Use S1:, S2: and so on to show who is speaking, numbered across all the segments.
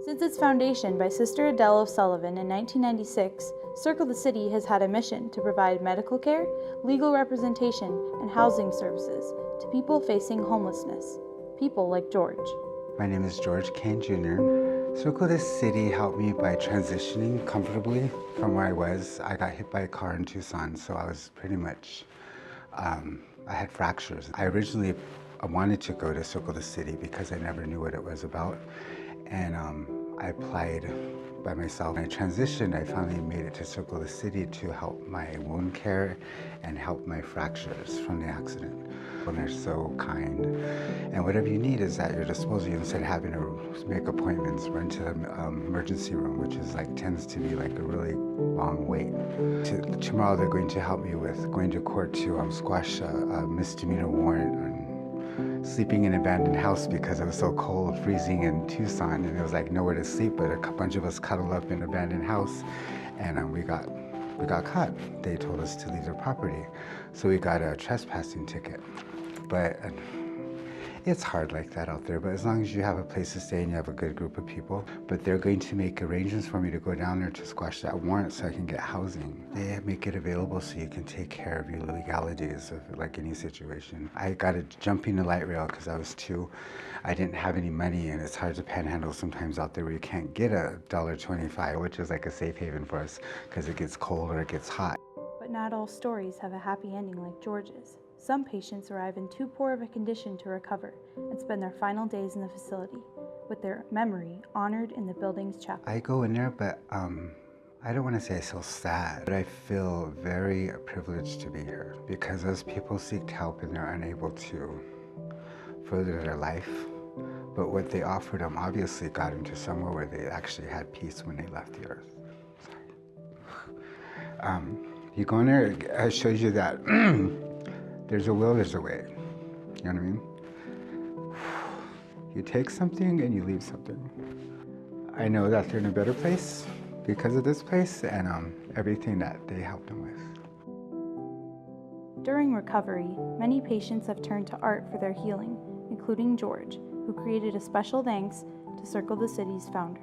S1: Since its foundation by Sister Adele O'Sullivan in 1996, Circle the City has had a mission to provide medical care, legal representation, and housing services to people facing homelessness, people like George.
S2: My name is George Kane Jr. Circle the City helped me by transitioning comfortably from where I was. I got hit by a car in Tucson, so I was pretty much, I had fractures. I originally wanted to go to Circle the City because I never knew what it was about. And I applied by myself. When I transitioned, I finally made it to Circle the City to help my wound care and help my fractures from the accident. And they're so kind. And whatever you need is at your disposal. Instead of having to make appointments, run to the emergency room, which is tends to be like a really long wait. Tomorrow they're going to help me with going to court to squash a misdemeanor warrant on sleeping in an abandoned house because it was so cold, freezing in Tucson, and it was nowhere to sleep, but a bunch of us cuddled up in an abandoned house, and we got caught. They told us to leave their property, so we got a trespassing ticket. But it's hard like that out there, but as long as you have a place to stay and you have a good group of people. But they're going to make arrangements for me to go down there to squash that warrant so I can get housing. They make it available so you can take care of your legalities of any situation. I got a jumping the light rail because I didn't have any money, and it's hard to panhandle sometimes out there where you can't get $1.25, which is like a safe haven for us because it gets cold or it gets hot.
S1: But not all stories have a happy ending like George's. Some patients arrive in too poor of a condition to recover and spend their final days in the facility, with their memory honored in the building's chapel.
S2: I go in there, but I don't want to say I feel sad, but I feel very privileged to be here because as people seek help and they're unable to further their life, but what they offered them obviously got them to somewhere where they actually had peace when they left the earth. Sorry. You go in there, it shows you that there's a will, there's a way. You know what I mean? You take something and you leave something. I know that they're in a better place because of this place and everything that they helped them with.
S1: During recovery, many patients have turned to art for their healing, including George, who created a special thanks to Circle the City's founder.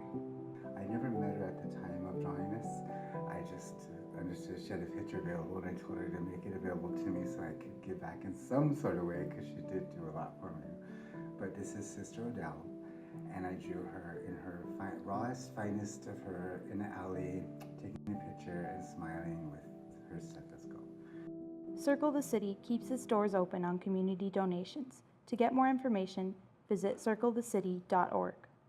S2: I never met her at the time of drawing this. I just understood she had a picture available, and I told her to make it available to me so I could give back in some sort of way because she did do a lot for me. But this is Sister Adele, and I drew her in her rawest, finest of her in the alley, taking a picture and smiling with her stethoscope.
S1: Circle the City keeps its doors open on community donations. To get more information, visit circlethecity.org.